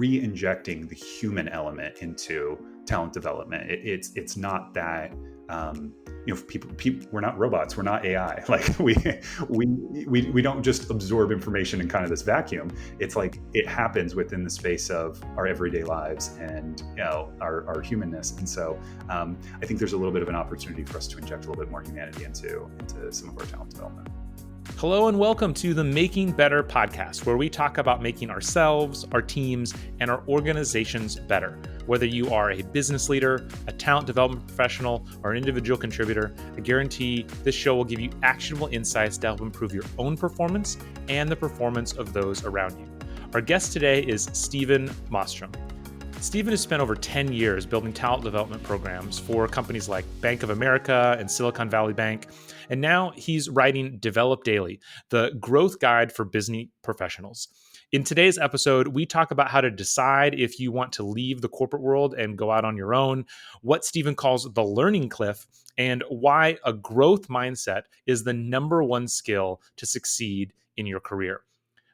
re-injecting the human element into talent development. It's not that people we're not robots, we're not AI. Like we don't just absorb information in kind of this vacuum. It's like it happens within the space of our everyday lives and our humanness. And so I think there's a little bit of an opportunity for us to inject a little bit more humanity into some of our talent development. Hello and welcome to the Making Better podcast, where we talk about making ourselves, our teams, and our organizations better. Whether you are a business leader, a talent development professional, or an individual contributor, I guarantee this show will give you actionable insights to help improve your own performance and the performance of those around you. Our guest today is Stephen Mostrom. Stephen has spent over 10 years building talent development programs for companies like Bank of America and Silicon Valley Bank. And now he's writing Develop Daily, the growth guide for business professionals. In today's episode, we talk about how to decide if you want to leave the corporate world and go out on your own, what Stephen calls the learning cliff, and why a growth mindset is the number one skill to succeed in your career.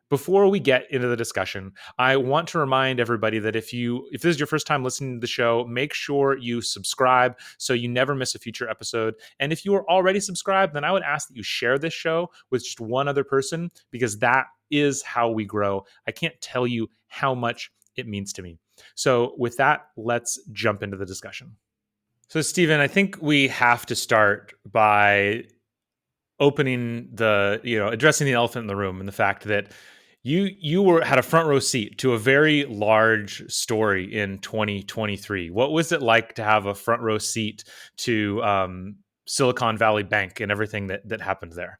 Before we get into the discussion, I want to remind everybody that if this is your first time listening to the show, make sure you subscribe so you never miss a future episode. And if you are already subscribed, then I would ask that you share this show with just one other person, because that is how we grow. I can't tell you how much it means to me. So with that, let's jump into the discussion. So Stephen, I think we have to start by addressing the elephant in the room, and the fact that you had a front row seat to a very large story in 2023. What was it like to have a front row seat to Silicon Valley Bank and everything that happened there?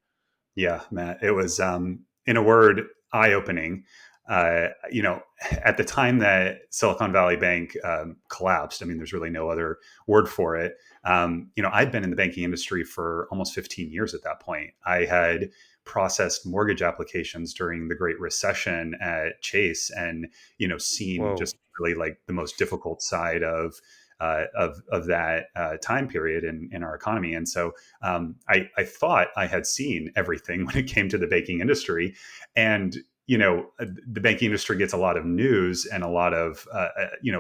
Yeah, Matt, it was, in a word, eye-opening. At the time that Silicon Valley Bank collapsed, I mean, there's really no other word for it. I'd been in the banking industry for almost 15 years at that point. I had processed mortgage applications during the Great Recession at Chase, and seen just really like the most difficult side of that time period in our economy. And so I thought I had seen everything when it came to the banking industry. And the banking industry gets a lot of news and a lot of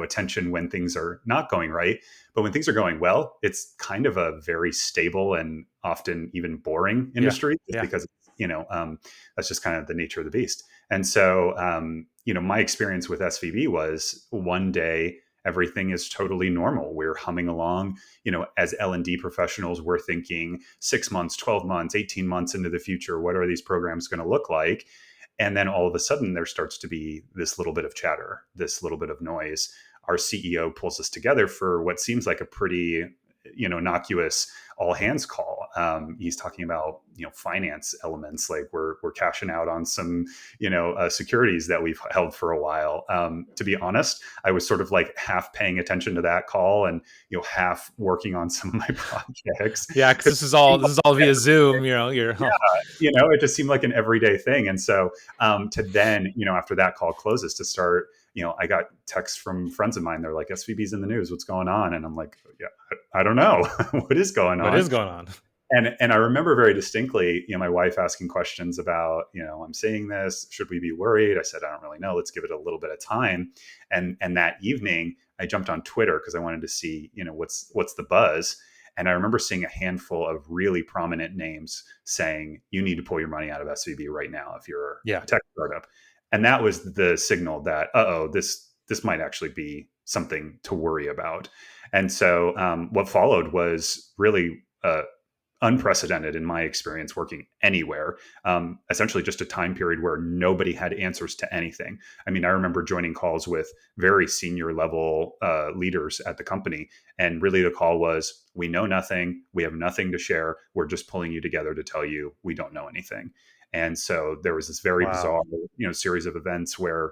attention when things are not going right. But when things are going well, it's kind of a very stable and often even boring industry, because that's just kind of the nature of the beast. And so my experience with SVB was one day everything is totally normal. We're humming along, as L&D professionals, we're thinking 6 months, 12 months, 18 months into the future, what are these programs going to look like? And then all of a sudden there starts to be this little bit of chatter, this little bit of noise. Our CEO pulls us together for what seems like a pretty, innocuous all hands call. He's talking about, finance elements, like we're cashing out on some, securities that we've held for a while. To be honest, I was sort of like half paying attention to that call and, half working on some of my projects. Yeah, because this is all via Zoom. It just seemed like an everyday thing. And so to then, after that call closes, to start, I got texts from friends of mine. They're like, SVB's in the news. What's going on? And I'm like, yeah, I don't know. What is going on? What is going on? And I remember very distinctly, my wife asking questions about, I'm saying this, should we be worried? I said, I don't really know. Let's give it a little bit of time. And that evening I jumped on Twitter because I wanted to see, what's the buzz. And I remember seeing a handful of really prominent names saying, you need to pull your money out of SVB right now if you're a tech startup. And that was the signal that, this might actually be something to worry about. And so what followed was really unprecedented in my experience working anywhere. Essentially just a time period where nobody had answers to anything. I mean, I remember joining calls with very senior level leaders at the company. And really the call was, we know nothing. We have nothing to share. We're just pulling you together to tell you we don't know anything. And so there was this very bizarre, series of events where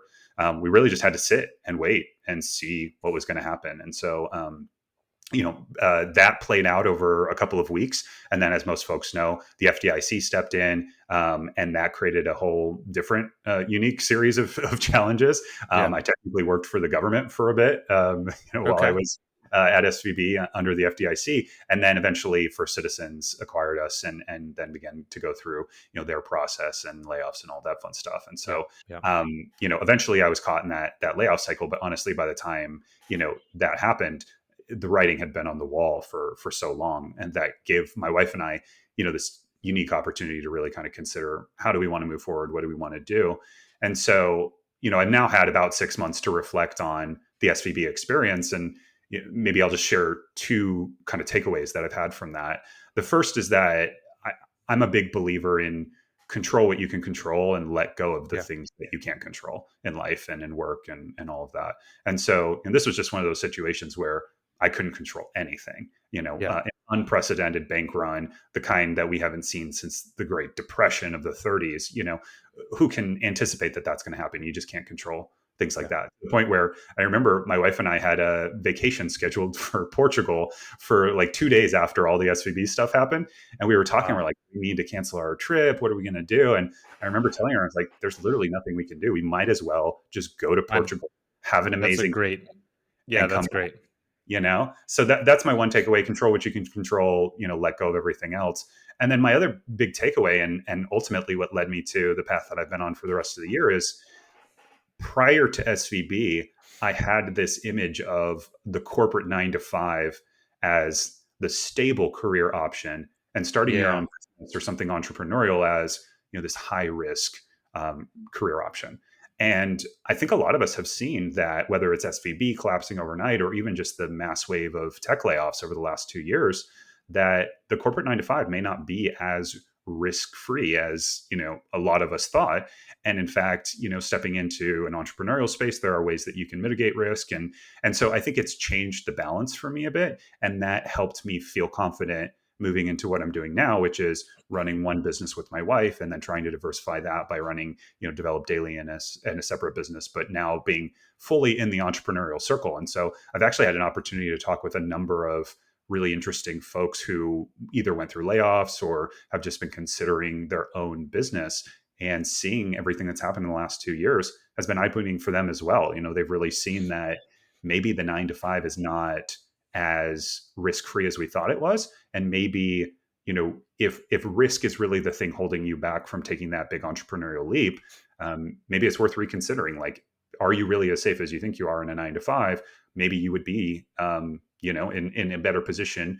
we really just had to sit and wait and see what was going to happen. And so, that played out over a couple of weeks. And then, as most folks know, the FDIC stepped in, and that created a whole different, unique series of challenges. I technically worked for the government for a bit, while I was at SVB under the FDIC, and then eventually First Citizens acquired us, and then began to go through their process and layoffs and all that fun stuff. And Yeah. so Yeah. eventually I was caught in that layoff cycle. But honestly, by the time that happened, the writing had been on the wall for so long, and that gave my wife and I this unique opportunity to really kind of consider, how do we want to move forward, what do we want to do. And so I've now had about 6 months to reflect on the SVB experience, and maybe I'll just share two kind of takeaways that I've had from that. The first is that I'm a big believer in control what you can control and let go of the Yeah. things that you can't control in life and in work and all of that. And so, this was just one of those situations where I couldn't control anything, Yeah. an unprecedented bank run, the kind that we haven't seen since the Great Depression of the 30s. Who can anticipate that that's going to happen? You just can't control things like Yeah. that. To the point where I remember my wife and I had a vacation scheduled for Portugal for like 2 days after all the SVB stuff happened. And we were talking, we're Wow. like, we need to cancel our trip. What are we going to do? And I remember telling her, I was like, there's literally nothing we can do. We might as well just go to I'm Portugal, have an That's a amazing, great. Yeah, and come that's back. great. So that's my one takeaway: control what you can control, let go of everything else. And then my other big takeaway, and ultimately what led me to the path that I've been on for the rest of the year, is prior to SVB, I had this image of the corporate 9 to 5 as the stable career option, and starting your Yeah. own business or something entrepreneurial as this high risk career option. And I think a lot of us have seen that, whether it's SVB collapsing overnight or even just the mass wave of tech layoffs over the last 2 years, that the corporate 9 to 5 may not be as risk free as a lot of us thought. And in fact, stepping into an entrepreneurial space, there are ways that you can mitigate risk. And so I think it's changed the balance for me a bit. And that helped me feel confident moving into what I'm doing now, which is running one business with my wife and then trying to diversify that by running, Develop Daily in a separate business, but now being fully in the entrepreneurial circle. And so I've actually had an opportunity to talk with a number of really interesting folks who either went through layoffs or have just been considering their own business, and seeing everything that's happened in the last 2 years has been eye-opening for them as well. They've really seen that maybe the 9 to 5 is not as risk-free as we thought it was. And maybe, if risk is really the thing holding you back from taking that big entrepreneurial leap, maybe it's worth reconsidering. Like, are you really as safe as you think you are in a 9 to 5? Maybe you would be, in a better position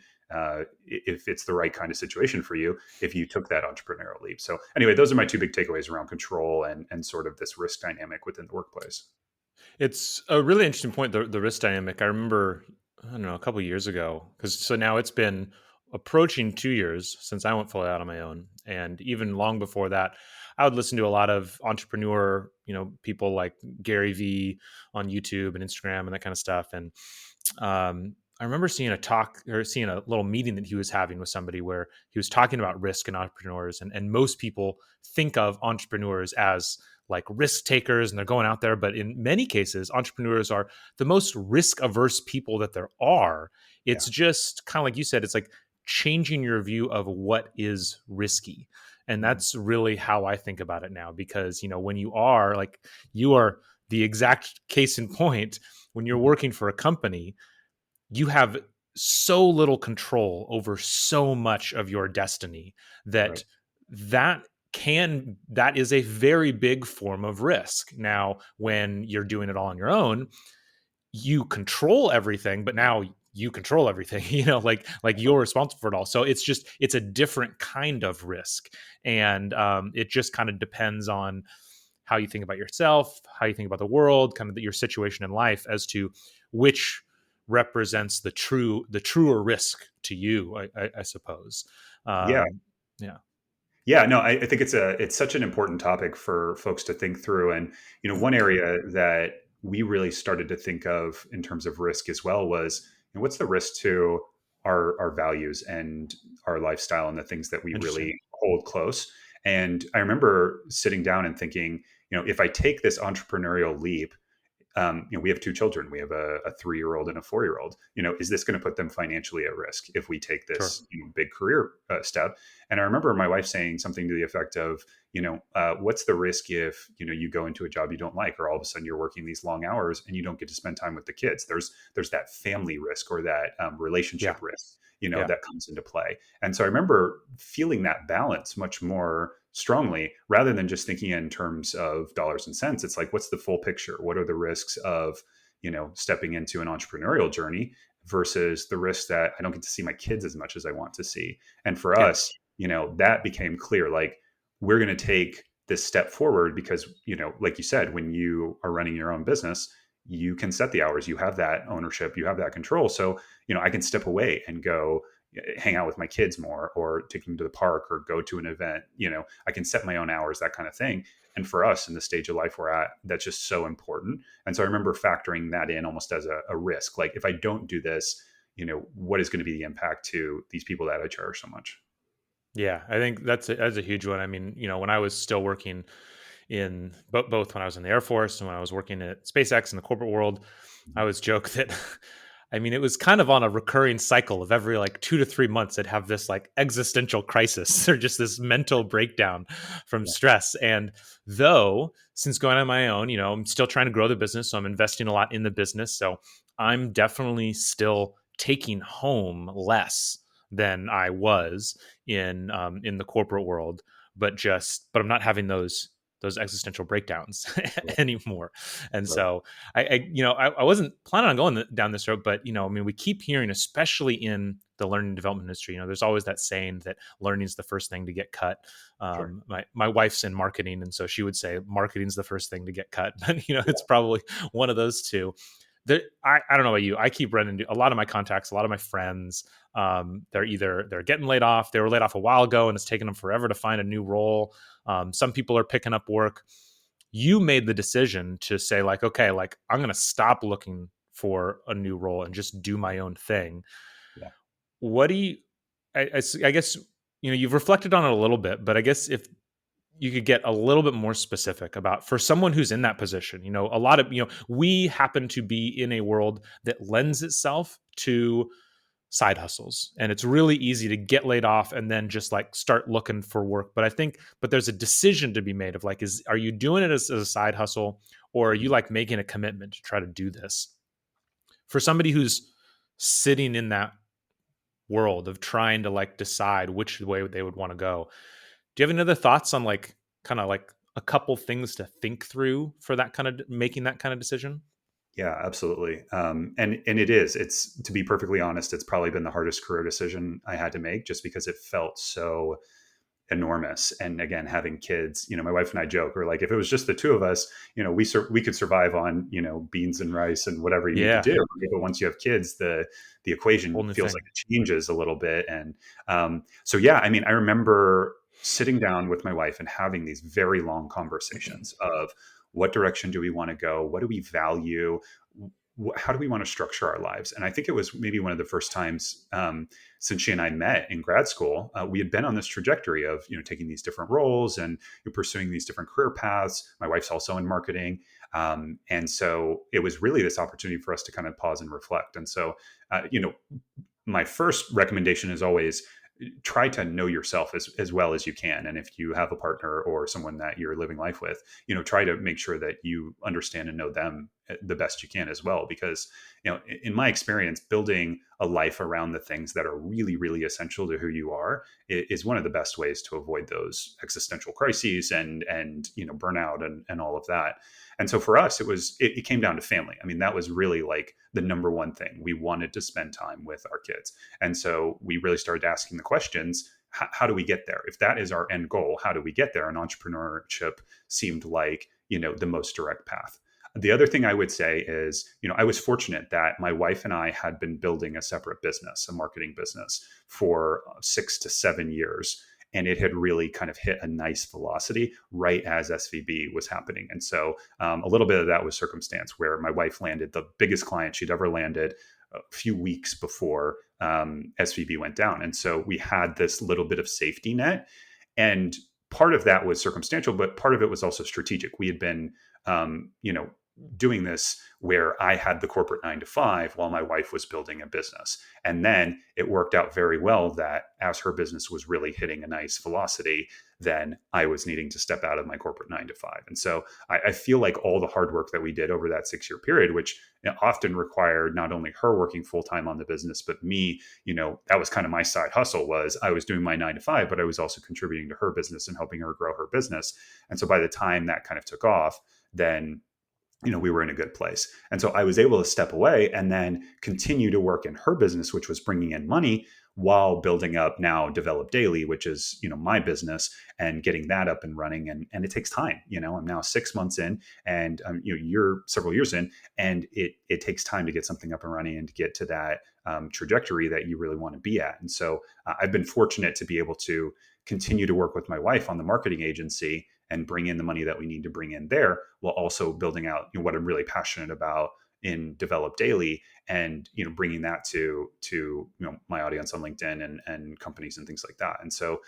if it's the right kind of situation for you, if you took that entrepreneurial leap. So anyway, those are my two big takeaways around control and sort of this risk dynamic within the workplace. It's a really interesting point, the risk dynamic. I remember, I don't know, a couple of years ago, because so now it's been approaching 2 years since I went fully out on my own. And even long before that, I would listen to a lot of entrepreneur, people like Gary V on YouTube and Instagram and that kind of stuff. And I remember seeing a talk or seeing a little meeting that he was having with somebody where he was talking about risk and entrepreneurs. And most people think of entrepreneurs as like risk takers and they're going out there. But in many cases, entrepreneurs are the most risk averse people that there are. Yeah. It's just kind of like you said, it's like changing your view of what is risky. And that's really how I think about it now, because, when you are like, you are the exact case in point, when you're working for a company, you have so little control over so much of your destiny Right. that that is a very big form of risk. Now, when you're doing it all on your own, you control everything, but now you control everything, like you're responsible for it all. So it's a different kind of risk. And it just kind of depends on how you think about yourself, how you think about the world, kind of your situation in life, as to which represents the truer risk to you, I suppose. Yeah. Yeah. Yeah, no, I think it's such an important topic for folks to think through. And one area that we really started to think of in terms of risk as well was, what's the risk to our values and our lifestyle and the things that we Interesting. really hold close. And I remember sitting down and thinking, if I take this entrepreneurial leap, we have two children. We have a 3-year-old and a 4-year-old. Is this going to put them financially at risk if we take Sure. this big career step? And I remember my wife saying something to the effect of, what's the risk if you go into a job you don't like, or all of a sudden you're working these long hours and you don't get to spend time with the kids? There's that family risk, or that Yeah. relationship risk, Yeah. that comes into play. And so I remember feeling that balance much more strongly, rather than just thinking in terms of dollars and cents. It's like, what's the full picture? What are the risks of, stepping into an entrepreneurial journey versus the risk that I don't get to see my kids as much as I want to see? And for Yeah. us, that became clear. Like, we're going to take this step forward because, like you said, when you are running your own business, you can set the hours, you have that ownership, you have that control. So, I can step away and go hang out with my kids more, or take them to the park, or go to an event. I can set my own hours, that kind of thing. And for us in the stage of life we're at, that's just so important. And so I remember factoring that in almost as a risk. Like, if I don't do this, what is going to be the impact to these people that I cherish so much? Yeah, I think that's a huge one. I mean, when I was still working in both when I was in the Air Force and when I was working at SpaceX in the corporate world, I always joke that I mean, it was kind of on a recurring cycle of every like 2 to 3 months, I'd have this like existential crisis or just this mental breakdown from Yeah, stress. And though, since going on my own, I'm still trying to grow the business. So I'm investing a lot in the business. So I'm definitely still taking home less than I was in the corporate world, but I'm not having those existential breakdowns right, anymore. And right. so I wasn't planning on going down this road, but I mean, we keep hearing, especially in the learning and development industry, there's always that saying that learning is the first thing to get cut. Sure. My wife's in marketing, and so she would say marketing's the first thing to get cut. But Yeah. it's probably one of those two. I don't know about you. I keep running into a lot of my contacts, a lot of my friends. They're getting laid off. They were laid off a while ago, and it's taken them forever to find a new role. Some people are picking up work. You made the decision to say, like, okay, like, I'm going to stop looking for a new role and just do my own thing. Yeah. What do you? I guess you've reflected on it a little bit, but I guess if you could get a little bit more specific about, for someone who's in that position, a lot of we happen to be in a world that lends itself to side hustles, and it's really easy to get laid off and then just like start looking for work. But there's a decision to be made of like, are you doing it as a side hustle, or are you like making a commitment to try to do this? For somebody who's sitting in that world of trying to like decide which way they would want to go, do you have any other thoughts on like kind of like a couple things to think through for that kind of making that kind of decision? Yeah, absolutely. And it's, to be perfectly honest, it's probably been the hardest career decision I had to make, just because it felt so enormous. And again, having kids, my wife and I joke, we're like, if it was just the two of us, we could survive on, beans and rice and whatever you need to Yeah, do. But once you have kids, the whole equation new feels thing. like it changes a little bit. And so, yeah, I mean, I remember sitting down with my wife and having these very long conversations of, what direction do we want to go? What do we value? How do we want to structure our lives? And I think it was maybe one of the first times, since she and I met in grad school, we had been on this trajectory of taking these different roles and pursuing these different career paths. My wife's also in marketing, and so it was really this opportunity for us to kind of pause and reflect. And so, my first recommendation is always try to know yourself as well as you can. And if you have a partner or someone that you're living life with, try to make sure that you understand and know them the best you can as well. Because, in my experience, building a life around the things that are really, really essential to who you are is one of the best ways to avoid those existential crises and burnout and all of that. And so for us, it came down to family. I mean, that was really like the number one thing. We wanted to spend time with our kids. And so we really started asking the questions, how do we get there? If that is our end goal, how do we get there? And entrepreneurship seemed like, the most direct path. The other thing I would say is, I was fortunate that my wife and I had been building a separate business, a marketing business, for 6 to 7 years. And it had really kind of hit a nice velocity right as SVB was happening. And so, a little bit of that was circumstance, where my wife landed the biggest client she'd ever landed a few weeks before SVB went down. And so we had this little bit of safety net. And part of that was circumstantial, but part of it was also strategic. We had been, doing this where I had the corporate 9 to 5 while my wife was building a business. And then it worked out very well that as her business was really hitting a nice velocity, then I was needing to step out of my corporate 9 to 5. And so I feel like all the hard work that we did over that 6 year period, which often required not only her working full time on the business, but me, that was kind of my side hustle. Was I was doing my 9 to 5, but I was also contributing to her business and helping her grow her business. And so by the time that kind of took off, then we were in a good place. And so I was able to step away and then continue to work in her business, which was bringing in money while building up now Develop Daily, which is, my business, and getting that up and running. And it takes time. I'm now 6 months in, and you're several years in, and it takes time to get something up and running and to get to that trajectory that you really want to be at. And so I've been fortunate to be able to continue to work with my wife on the marketing agency and bring in the money that we need to bring in there, while also building out what I'm really passionate about in Develop Daily, and bringing that to my audience on LinkedIn and companies and things like that. And so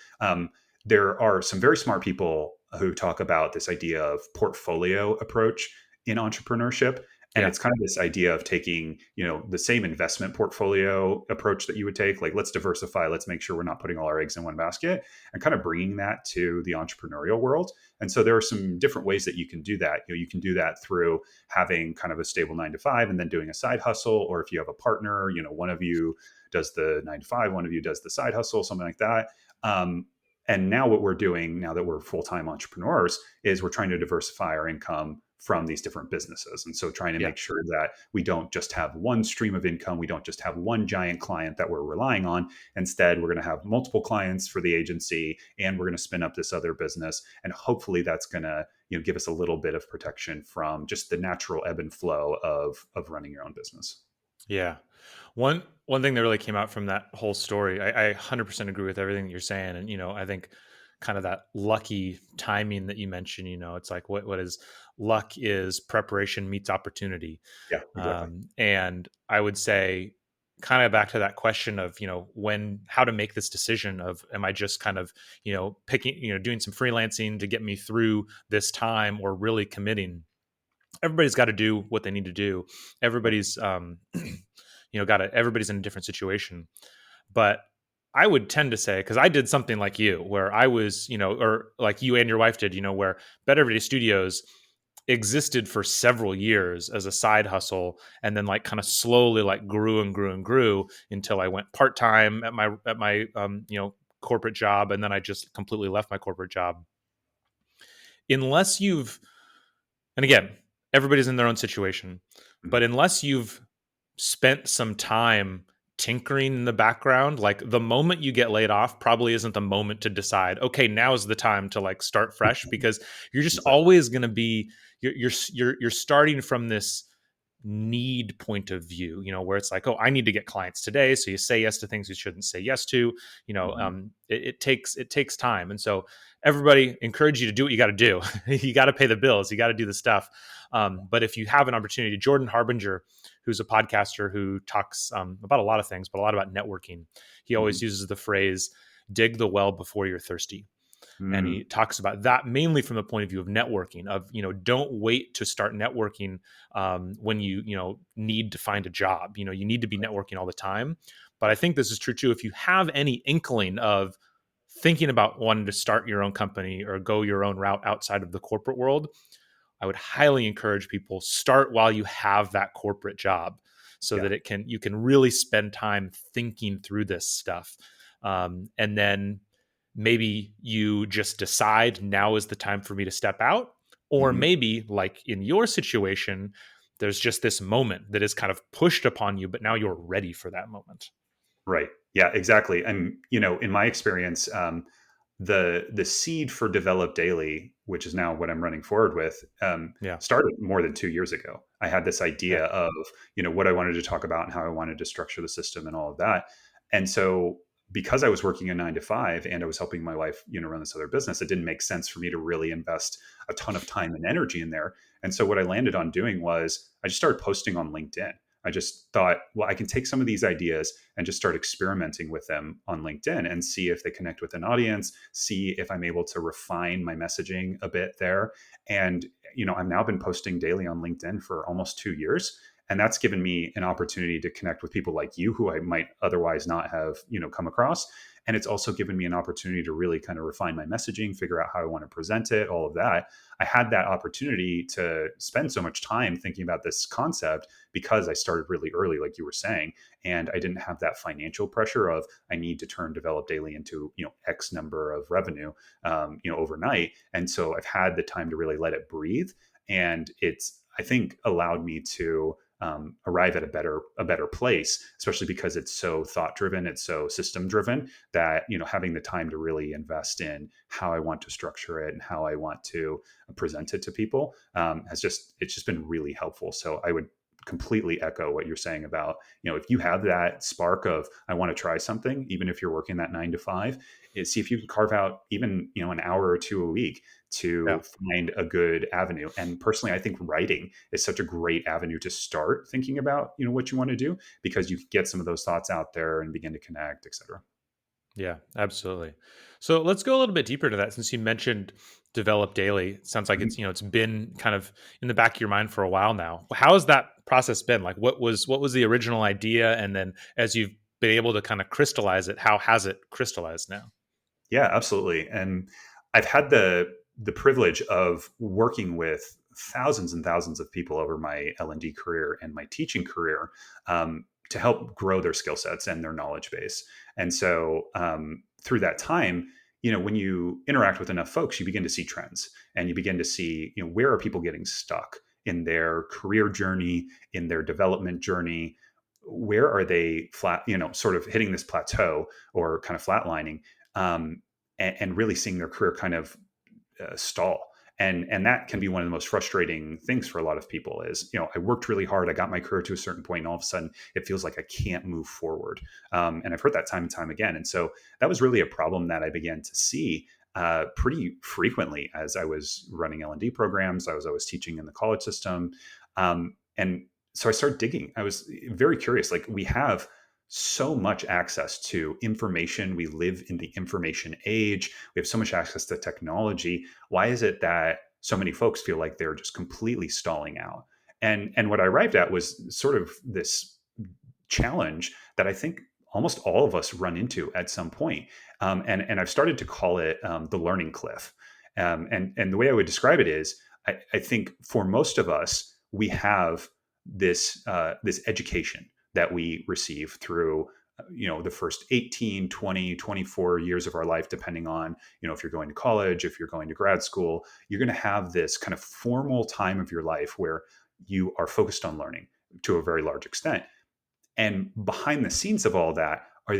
there are some very smart people who talk about this idea of portfolio approach in entrepreneurship. And Yeah. it's kind of this idea of taking, the same investment portfolio approach that you would take, like, let's diversify, let's make sure we're not putting all our eggs in one basket, and kind of bringing that to the entrepreneurial world. And so there are some different ways that you can do that. You can do that through having kind of a stable 9 to 5 and then doing a side hustle. Or if you have a partner, one of you does the 9 to 5, one of you does the side hustle, something like that. And now what we're doing, now that we're full-time entrepreneurs, is we're trying to diversify our income from these different businesses. And so trying to Yeah. make sure that we don't just have one stream of income. We don't just have one giant client that we're relying on. Instead, we're going to have multiple clients for the agency, and we're going to spin up this other business. And hopefully that's going to, give us a little bit of protection from just the natural ebb and flow of running your own business. Yeah. One thing that really came out from that whole story, I 100% agree with everything that you're saying. And, I think kind of that lucky timing that you mentioned, it's like what is luck is preparation meets opportunity. Yeah, exactly. And I would say kind of back to that question of, how to make this decision of, am I just kind of, picking, doing some freelancing to get me through this time, or really committing? Everybody's got to do what they need to do. Everybody's, everybody's in a different situation. But I would tend to say, because I did something like you, where I was, or like you and your wife did, where Better Everyday Studios existed for several years as a side hustle, and then like kind of slowly like grew and grew and grew until I went part-time at my corporate job, and then I just completely left my corporate job. Unless you've, and again, everybody's in their own situation, Mhm. but unless you've spent some time tinkering in the background, like the moment you get laid off probably isn't the moment to decide, okay, now is the time to like start fresh, because you're just Exactly. always going to be, you're starting from this need point of view, where it's like, oh, I need to get clients today, so you say yes to things you shouldn't say yes to. Mhm. It takes time. And so everybody encourage you to do what you got to do. You got to pay the bills, you got to do the stuff. But if you have an opportunity, Jordan Harbinger, who's a podcaster who talks about a lot of things, but a lot about networking, he always Mhm. uses the phrase, dig the well before you're thirsty. And he Mm. talks about that mainly from the point of view of networking, of, don't wait to start networking when you need to find a job. You need to be networking all the time. But I think this is true too. If you have any inkling of thinking about wanting to start your own company or go your own route outside of the corporate world, I would highly encourage people, start while you have that corporate job, so Yeah. that you can really spend time thinking through this stuff. And then maybe you just decide, now is the time for me to step out. Or Mhm. maybe, like in your situation, there's just this moment that is kind of pushed upon you, but now you're ready for that moment. Right. Yeah, exactly. And in my experience, the seed for Develop Daily, which is now what I'm running forward with, Yeah. started more than 2 years ago. I had this Yeah. idea of what I wanted to talk about and how I wanted to structure the system and all of that. And so because I was working a 9 to 5 and I was helping my wife, run this other business, it didn't make sense for me to really invest a ton of time and energy in there. And so what I landed on doing was I just started posting on LinkedIn. I just thought, well, I can take some of these ideas and just start experimenting with them on LinkedIn and see if they connect with an audience, see if I'm able to refine my messaging a bit there. And, I've now been posting daily on LinkedIn for almost 2 years. And that's given me an opportunity to connect with people like you who I might otherwise not have, come across. And it's also given me an opportunity to really kind of refine my messaging, figure out how I want to present it, all of that. I had that opportunity to spend so much time thinking about this concept because I started really early, like you were saying, and I didn't have that financial pressure of I need to turn Develop Daily into X number of revenue, overnight. And so I've had the time to really let it breathe, and it's I think allowed me to arrive at a better place, especially because it's so thought driven, it's so system driven that having the time to really invest in how I want to structure it and how I want to present it to people it's just been really helpful. So I would completely echo what you're saying about if you have that spark of I want to try something, even if you're working that 9 to 5, see if you can carve out even an hour or two a week Yeah. to find a good avenue. And personally, I think writing is such a great avenue to start thinking about what you want to do, because you can get some of those thoughts out there and begin to connect, etc. Yeah, absolutely. So let's go a little bit deeper to that since you mentioned Develop Daily. It sounds like it's been kind of in the back of your mind for a while now. How has that process been? Like what was the original idea, and then as you've been able to kind of crystallize it, how has it crystallized now? Yeah, absolutely. And I've had the privilege of working with thousands and thousands of people over my L&D career and my teaching career, to help grow their skill sets and their knowledge base. And so through that time, when you interact with enough folks, you begin to see trends, and you begin to see, where are people getting stuck in their career journey, in their development journey. Where are they flat, sort of hitting this plateau or kind of flatlining, and really seeing their career kind of stall. And that can be one of the most frustrating things for a lot of people is, I worked really hard, I got my career to a certain point, and all of a sudden it feels like I can't move forward. And I've heard that time and time again. And so that was really a problem that I began to see pretty frequently as I was running L&D programs. I was always teaching in the college system. And so I started digging. I was very curious. Like, we have so much access to information. We live in the information age. We have so much access to technology. Why is it that so many folks feel like they're just completely stalling out? And what I arrived at was sort of this challenge that I think almost all of us run into at some point. And I've started to call it the learning cliff. And the way I would describe it is, I think for most of us, we have this education that we receive through the first 18, 20, 24 years of our life, depending on if you're going to college, if you're going to grad school. You're going to have this kind of formal time of your life where you are focused on learning to a very large extent. And behind the scenes of all that are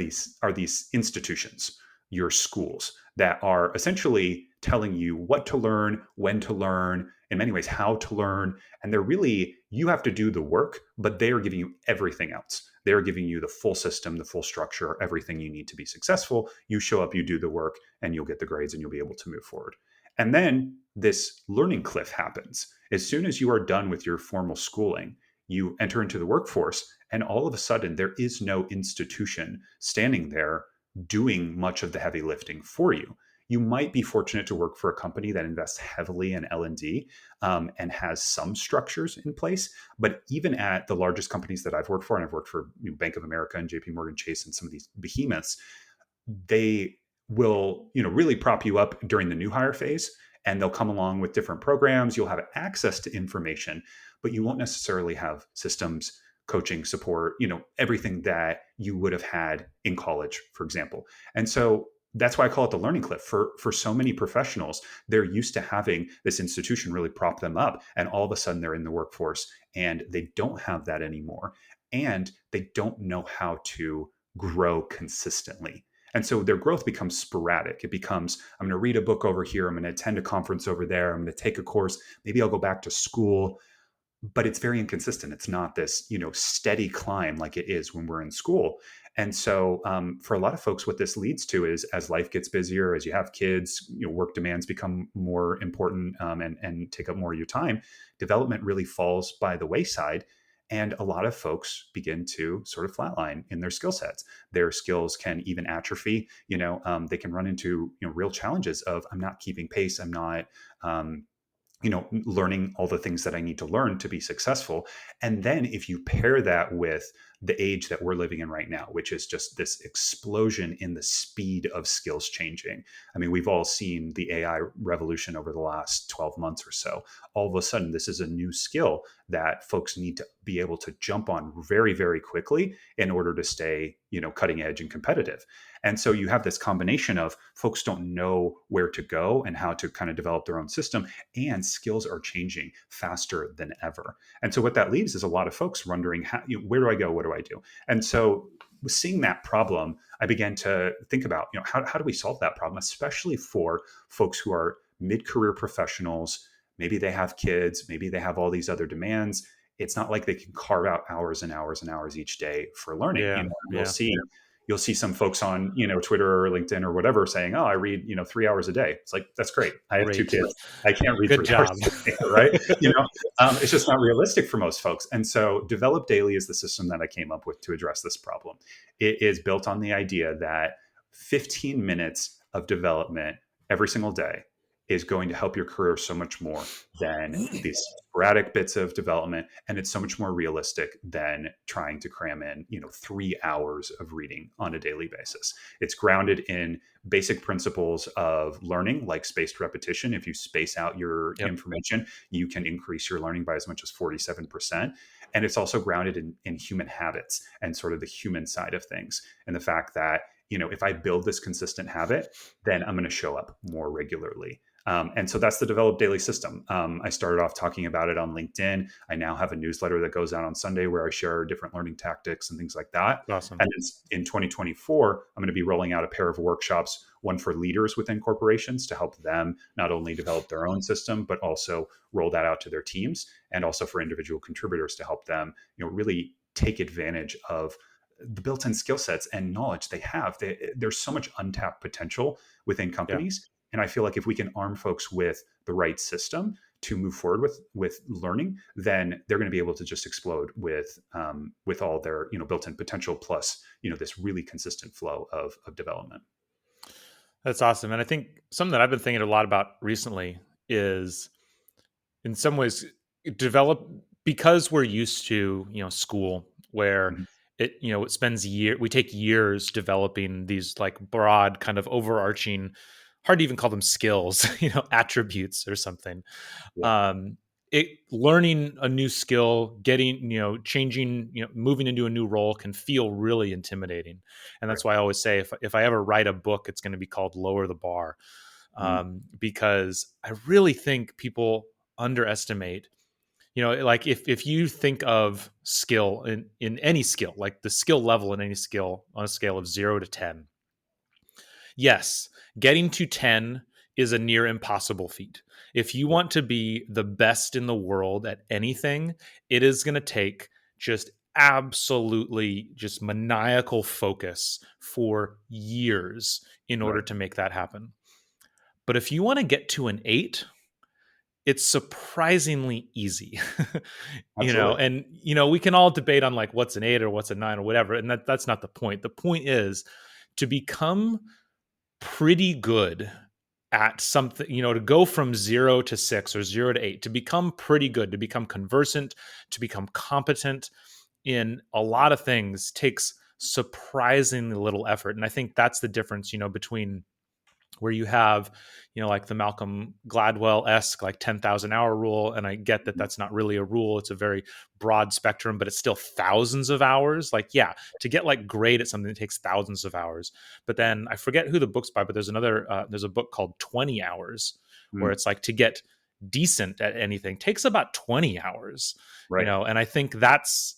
these institutions, your schools, that are essentially telling you what to learn, when to learn, in many ways how to learn. And they're really, you have to do the work, but they are giving you everything else. They're giving you the full system, the full structure, everything you need to be successful. You show up, you do the work, and you'll get the grades, and you'll be able to move forward. And then this learning cliff happens. As soon as you are done with your formal schooling, you enter into the workforce, and all of a sudden there is no institution standing there doing much of the heavy lifting for you. You might be fortunate to work for a company that invests heavily in L&D, and has some structures in place. But even at the largest companies that I've worked for, and I've worked for Bank of America and JP Morgan Chase and some of these behemoths, they will really prop you up during the new hire phase, and they'll come along with different programs. You'll have access to information, but you won't necessarily have systems, coaching, support, everything that you would have had in college, for example. And so that's why I call it the learning cliff. For so many professionals, they're used to having this institution really prop them up, and all of a sudden they're in the workforce and they don't have that anymore, and they don't know how to grow consistently. And so their growth becomes sporadic. It becomes, I'm going to read a book over here, I'm going to attend a conference over there, I'm going to take a course, maybe I'll go back to school, but it's very inconsistent. It's not this, steady climb like it is when we're in school. And so for a lot of folks, what this leads to is, as life gets busier, as you have kids, work demands become more important, and take up more of your time. Development really falls by the wayside. And a lot of folks begin to sort of flatline in their skill sets. Their skills can even atrophy. They can run into real challenges of I'm not keeping pace. I'm not um, learning all the things that I need to learn to be successful. And then if you pair that with the age that we're living in right now, which is just this explosion in the speed of skills changing. I mean, we've all seen the AI revolution over the last 12 months or so. All of a sudden, this is a new skill that folks need to be able to jump on very, very quickly in order to stay, cutting edge and competitive. And so you have this combination of folks don't know where to go and how to kind of develop their own system, and skills are changing faster than ever. And so what that leaves is a lot of folks wondering, where do I go? What do I do? And so seeing that problem, I began to think about, how do we solve that problem, especially for folks who are mid-career professionals. Maybe they have kids, maybe they have all these other demands. It's not like they can carve out hours and hours and hours each day for learning. Yeah. We'll Yeah. see you'll see some folks on Twitter or LinkedIn or whatever saying, oh, I read 3 hours a day. It's like, that's great. I have two Great. kids. I can't read Good 3 hours job. a day, right? It's just not realistic for most folks. And so Develop Daily is the system that I came up with to address this problem. It is built on the idea that 15 minutes of development every single day is going to help your career so much more than these sporadic bits of development. And it's so much more realistic than trying to cram in, 3 hours of reading on a daily basis. It's grounded in basic principles of learning, like spaced repetition. If you space out your Yep. information, you can increase your learning by as much as 47%. And it's also grounded in human habits and sort of the human side of things. And the fact that, if I build this consistent habit, then I'm going to show up more regularly. And so that's the Develop Daily system. I started off talking about it on LinkedIn. I now have a newsletter that goes out on Sunday where I share different learning tactics and things like that. Awesome. And in 2024, I'm going to be rolling out a pair of workshops, one for leaders within corporations to help them not only develop their own system, but also roll that out to their teams, and also for individual contributors to help them, really take advantage of the built-in skill sets and knowledge they have. There's so much untapped potential within Yeah. companies. And I feel like if we can arm folks with the right system to move forward with learning, then they're going to be able to just explode with all their built-in potential, plus this really consistent flow of development. That's awesome. And I think something that I've been thinking a lot about recently is, in some ways, develop, because we're used to school, where Mhm. it spends we take years developing these like broad kind of overarching, hard to even call them skills, attributes or something. Yeah. um Learning a new skill, getting changing, moving into a new role can feel really intimidating. And Right. that's why I always say, if I ever write a book, it's going to be called Lower the Bar. Mm. Because I really think people underestimate, like if you think of skill in any skill, like the skill level in any skill on a scale of 0 to 10. Yes, getting to 10 is a near impossible feat. If you want to be the best in the world at anything, it is going to take just absolutely just maniacal focus for years in order Right. to make that happen. But if you want to get to an 8, it's surprisingly easy. Absolutely. And we can all debate on like what's an 8 or what's a 9 or whatever, and that's not the point. The point is to become pretty good at something, to go from 0 to 6 or 0 to 8, to become pretty good, to become conversant, to become competent in a lot of things, takes surprisingly little effort. And I think that's the difference, between where you have, like the Malcolm Gladwell-esque, like 10,000 hour rule. And I get that that's not really a rule. It's a very broad spectrum, but it's still thousands of hours. Like, yeah, to get like great at something, it takes thousands of hours. But then I forget who the book's by, but there's there's a book called 20 Hours, where Mm. it's like to get decent at anything takes about 20 hours, Right. and I think that's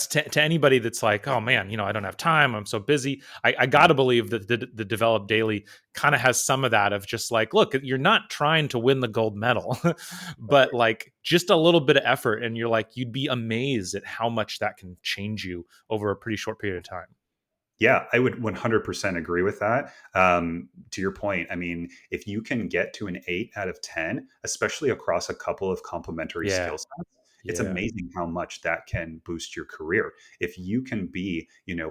to anybody that's like, oh man, I don't have time, I'm so busy. I gotta believe that the Develop Daily kind of has some of that, of just like, look, you're not trying to win the gold medal, but like just a little bit of effort, and you're like, you'd be amazed at how much that can change you over a pretty short period of time. Yeah, I would 100% agree with that. To your point, I mean, if you can get to an 8 out of 10, especially across a couple of complementary Yeah. skill sets, it's Yeah. amazing how much that can boost your career. If you can be,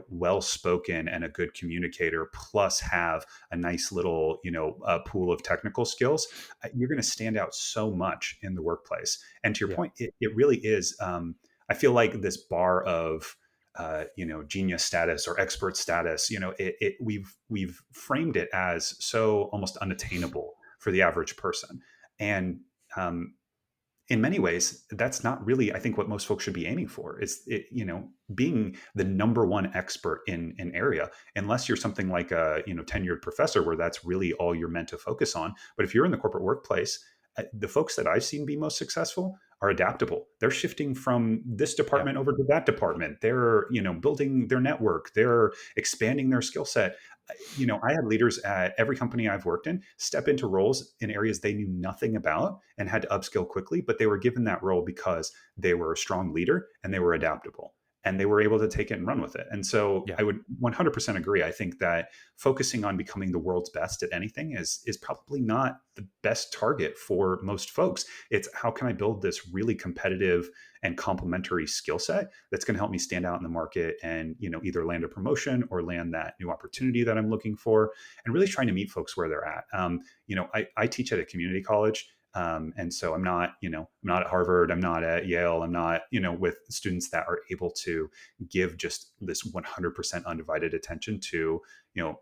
well spoken and a good communicator, plus have a nice little, pool of technical skills, you're going to stand out so much in the workplace. And to your Yeah. point, it really is. I feel like this bar of genius status or expert status, we've framed it as so almost unattainable for the average person. And um, in many ways, that's not really, I think, what most folks should be aiming for. Is being the number one expert in an area, unless you're something like a tenured professor, where that's really all you're meant to focus on. But if you're in the corporate workplace, the folks that I've seen be most successful are adaptable. They're shifting from this Yeah. department over to that department. They're building their network. They're expanding their skill set. I had leaders at every company I've worked in step into roles in areas they knew nothing about and had to upskill quickly, but they were given that role because they were a strong leader and they were adaptable and they were able to take it and run with it. And so Yeah. I would 100% agree. I think that focusing on becoming the world's best at anything is probably not the best target for most folks. It's how can I build this really competitive and complementary skill set that's going to help me stand out in the market and either land a promotion or land that new opportunity that I'm looking for, and really trying to meet folks where they're at. I teach at a community college. And so I'm not at Harvard, I'm not at Yale, I'm not, with students that are able to give just this 100% undivided attention to,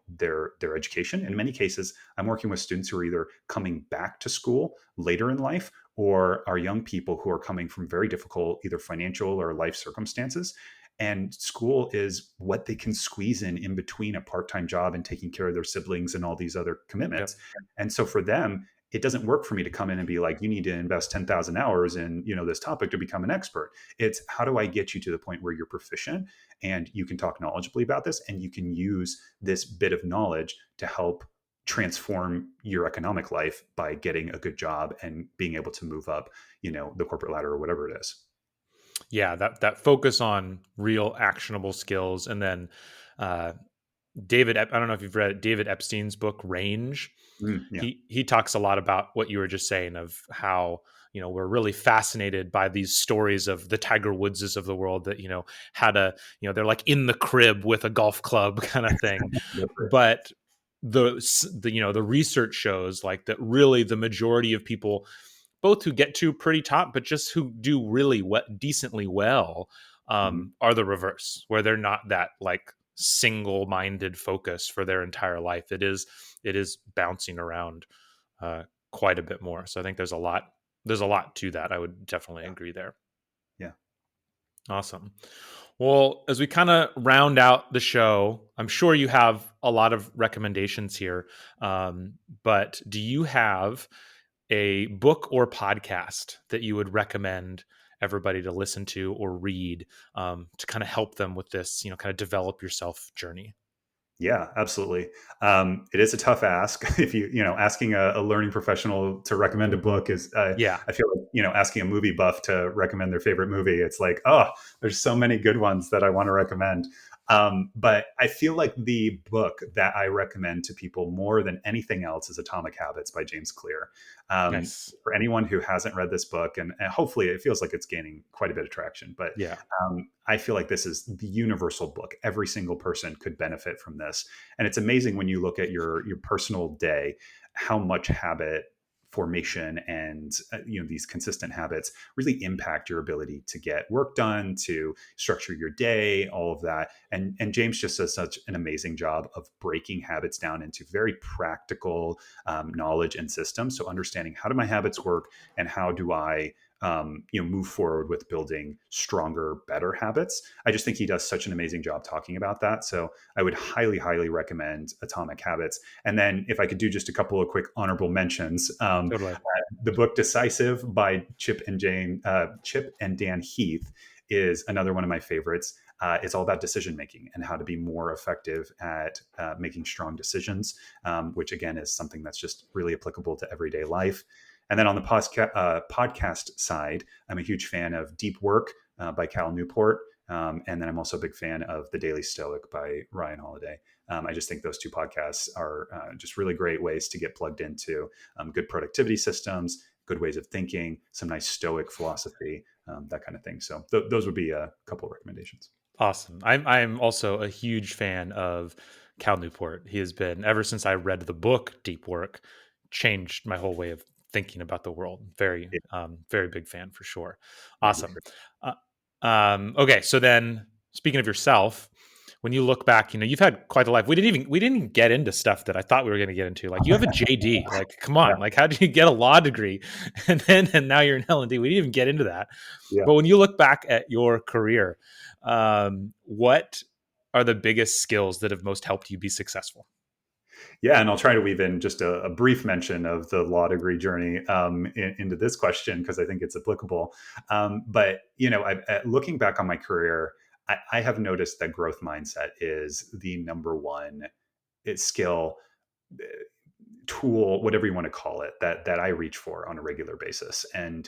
their education. In many cases, I'm working with students who are either coming back to school later in life or are young people who are coming from very difficult, either financial or life circumstances. And school is what they can squeeze in between a part-time job and taking care of their siblings and all these other commitments. Yep. And so for them, it doesn't work for me to come in and be like, you need to invest 10,000 hours in, this topic to become an expert. It's how do I get you to the point where you're proficient and you can talk knowledgeably about this and you can use this bit of knowledge to help transform your economic life by getting a good job and being able to move up, the corporate ladder or whatever it is. Yeah. That focus on real actionable skills. And then, uh, I don't know if you've read David Epstein's book, Range. Yeah. He talks a lot about what you were just saying of how, we're really fascinated by these stories of the Tiger Woodses of the world that, had a, they're like in the crib with a golf club kind of thing. But the research shows like that really the majority of people, both who get to pretty top, but just who do really decently well, Mhm. are the reverse, where they're not that like single-minded focus for their entire life. It is bouncing around uh, quite a bit more. So I think there's a lot to that. I would definitely agree there. Yeah. Awesome. Well, as we kind of round out the show, I'm sure you have a lot of recommendations here. But do you have a book or podcast that you would recommend everybody to listen to or read, to kind of help them with this, kind of develop yourself journey? Yeah, absolutely. It is a tough ask. If asking a learning professional to recommend a book is, Yeah. I feel like, asking a movie buff to recommend their favorite movie. It's like, oh, there's so many good ones that I want to recommend. But I feel like the book that I recommend to people more than anything else is Atomic Habits by James Clear. Nice. For anyone who hasn't read this book, and hopefully it feels like it's gaining quite a bit of traction, but Yeah. I feel like this is the universal book. Every single person could benefit from this. And it's amazing when you look at your personal day, how much habit formation and these consistent habits really impact your ability to get work done, to structure your day, all of that. And James just does such an amazing job of breaking habits down into very practical knowledge and systems. So understanding how do my habits work and how do I move forward with building stronger, better habits. I just think he does such an amazing job talking about that. So I would highly, highly recommend Atomic Habits. And then if I could do just a couple of quick honorable mentions, Totally. the book Decisive by Chip and Dan Heath is another one of my favorites. It's all about decision making and how to be more effective at making strong decisions, which again is something that's just really applicable to everyday life. And then on the podcast side, I'm a huge fan of Deep Work by Cal Newport. And then I'm also a big fan of The Daily Stoic by Ryan Holiday. I just think those two podcasts are just really great ways to get plugged into good productivity systems, good ways of thinking, some nice stoic philosophy, that kind of thing. So those would be a couple of recommendations. Awesome. I'm also a huge fan of Cal Newport. He has been, ever since I read the book Deep Work, changed my whole way of thinking about the world. Very, Yeah, very big fan for sure. yeah, me Awesome. too. Uh, okay, so then speaking of yourself, when you look back, you've had quite a life. We didn't even get into stuff that I thought we were going to get into. Like you have a JD. Like, come Yeah, on. Like, how did you get a law degree, and now you're in L&D? We didn't even get into that. yeah. But when you look back at your career, what are the biggest skills that have most helped you be successful? Yeah, and I'll try to weave in just a brief mention of the law degree journey into this question because I think it's applicable. But looking back on my career, I have noticed that growth mindset is the number one skill, uh, tool, whatever you want to call it, that I reach for on a regular basis. And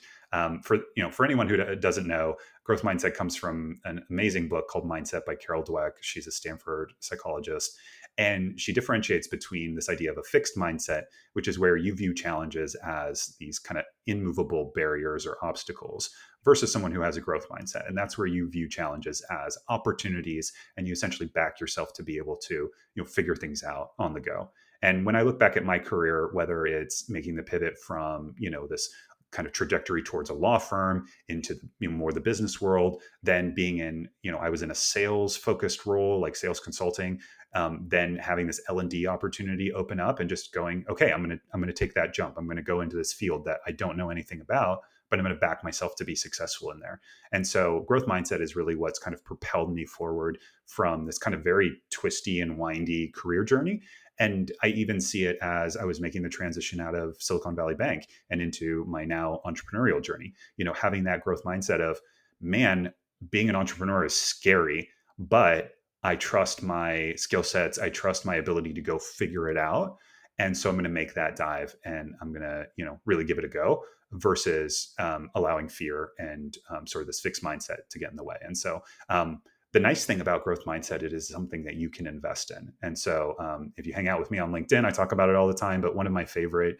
for anyone who doesn't know, growth mindset comes from an amazing book called Mindset by Carol Dweck. She's a Stanford psychologist, and she differentiates between this idea of a fixed mindset, which is where you view challenges as these kind of immovable barriers or obstacles, versus someone who has a growth mindset, and that's where you view challenges as opportunities, and you essentially back yourself to be able to figure things out on the go. And when I look back at my career, whether it's making the pivot from, this kind of trajectory towards a law firm into more the business world, then being in, I was in a sales focused role, like sales consulting, then having this L&D opportunity open up and just going, okay, I'm gonna take that jump. I'm gonna go into this field that I don't know anything about, but I'm going to back myself to be successful in there. And so growth mindset is really what's kind of propelled me forward from this kind of very twisty and windy career journey. And I even see it as I was making the transition out of Silicon Valley Bank and into my now entrepreneurial journey, having that growth mindset of, man, being an entrepreneur is scary, but I trust my skill sets. I trust my ability to go figure it out. And so I'm going to make that dive and I'm going to, really give it a go versus allowing fear and sort of this fixed mindset to get in the way. And so the nice thing about growth mindset, it is something that you can invest in. And so if you hang out with me on LinkedIn, I talk about it all the time, but one of my favorite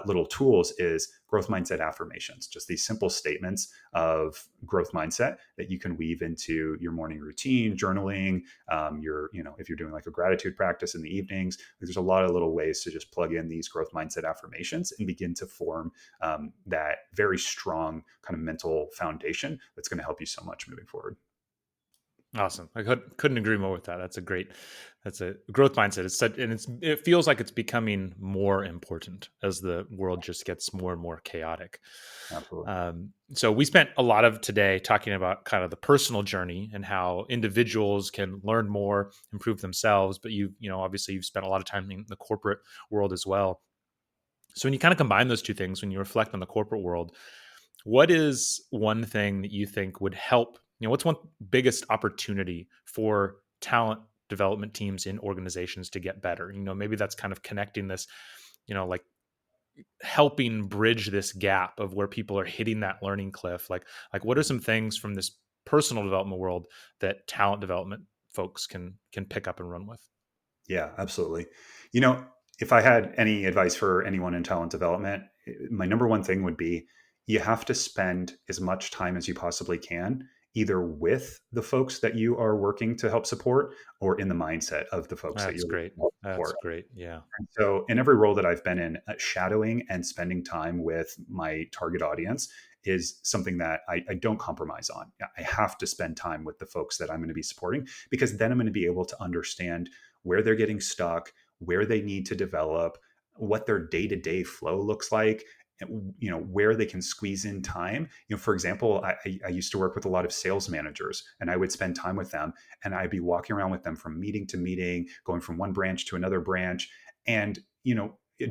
little tools is growth mindset affirmations, just these simple statements of growth mindset that you can weave into your morning routine, journaling, if you're doing like a gratitude practice in the evenings. There's a lot of little ways to just plug in these growth mindset affirmations and begin to form that very strong kind of mental foundation that's going to help you so much moving forward. Awesome. I couldn't agree more with that. That's a growth mindset. It feels like it's becoming more important as the world just gets more and more chaotic. Absolutely. So we spent a lot of today talking about kind of the personal journey and how individuals can learn more, improve themselves. But obviously you've spent a lot of time in the corporate world as well. So when you kind of combine those two things, when you reflect on the corporate world, what is one thing that you think would help? What's one biggest opportunity for talent development teams in organizations to get better? Maybe that's kind of connecting this, like helping bridge this gap of where people are hitting that learning cliff. Like what are some things from this personal development world that talent development folks can pick up and run with? Yeah, absolutely. You know, if I had any advice for anyone in talent development, my number one thing would be you have to spend as much time as you possibly can, either with the folks that you are working to help support or in the mindset of the folks that That's you're great. working to help That's support. great. Yeah. And so, in every role that I've been in, shadowing and spending time with my target audience is something that I don't compromise on. I have to spend time with the folks that I'm going to be supporting because then I'm going to be able to understand where they're getting stuck, where they need to develop, what their day-to-day flow looks like, and, where they can squeeze in time. For example, I used to work with a lot of sales managers, and I would spend time with them, and I'd be walking around with them from meeting to meeting, going from one branch to another branch, and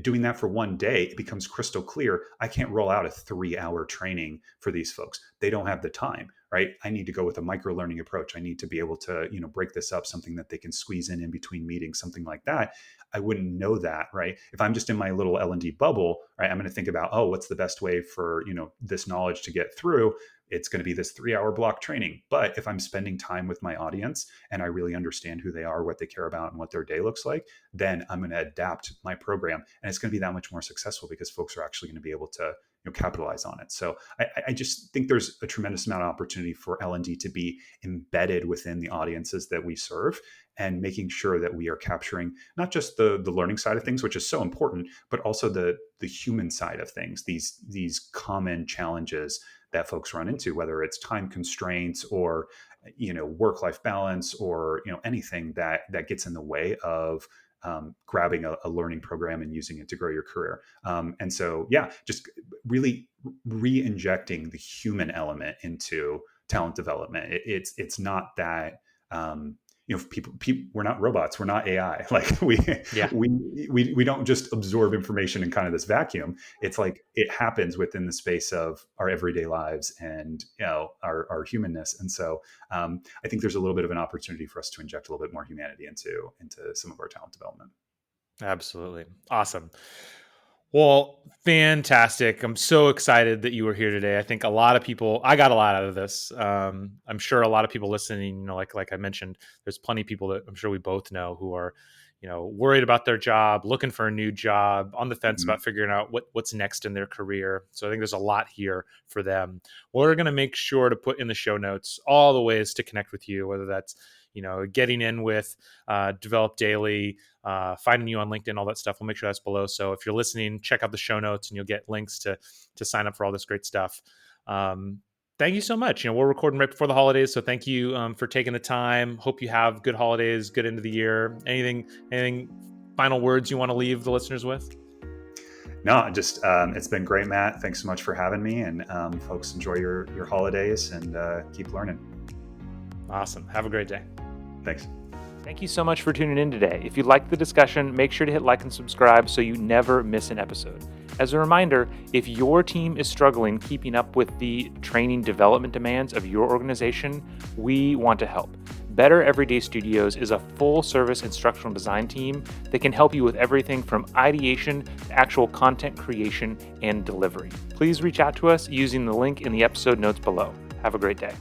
doing that for one day, it becomes crystal clear. I can't roll out a 3-hour training for these folks. They don't have the time, right? I need to go with a micro learning approach. I need to be able to, break this up, something that they can squeeze in between meetings, something like that. I wouldn't know that, right? If I'm just in my little L&D bubble, right, I'm going to think about, oh, what's the best way for, this knowledge to get through? It's going to be this 3-hour block training. But if I'm spending time with my audience and I really understand who they are, what they care about, and what their day looks like, then I'm going to adapt my program. And it's going to be that much more successful because folks are actually going to be able to capitalize on it. So I just think there's a tremendous amount of opportunity for L&D to be embedded within the audiences that we serve, and making sure that we are capturing not just the learning side of things, which is so important, but also the human side of things, these common challenges that folks run into, whether it's time constraints or work-life balance, or anything that gets in the way of grabbing a learning program and using it to grow your career. And so, just really re-injecting the human element into talent development. It's not that people, we're not robots, we're not AI. Like Yeah. we don't just absorb information in kind of this vacuum. It's like it happens within the space of our everyday lives and our humanness. And so I think there's a little bit of an opportunity for us to inject a little bit more humanity into some of our talent development. Absolutely. Awesome. Well, fantastic. I'm so excited that you were here today. I think a lot of people, I got a lot out of this. I'm sure a lot of people listening, like I mentioned, there's plenty of people that I'm sure we both know who are, worried about their job, looking for a new job, on the fence Mm-hmm. about figuring out what's next in their career. So I think there's a lot here for them. We're going to make sure to put in the show notes all the ways to connect with you, whether that's, getting in with Develop Daily, finding you on LinkedIn, all that stuff. We'll make sure that's below. So if you're listening, check out the show notes and you'll get links to sign up for all this great stuff. Thank you so much. We're recording right before the holidays, so thank you for taking the time. Hope you have good holidays, good end of the year. Anything final words you want to leave the listeners with? No, just it's been great, Matt. Thanks so much for having me, and folks, enjoy your holidays and keep learning. Awesome. Have a great day. Thanks. Thank you so much for tuning in today. If you liked the discussion, make sure to hit like and subscribe so you never miss an episode. As a reminder, if your team is struggling keeping up with the training development demands of your organization, we want to help. Better Everyday Studios is a full-service instructional design team that can help you with everything from ideation to actual content creation and delivery. Please reach out to us using the link in the episode notes below. Have a great day.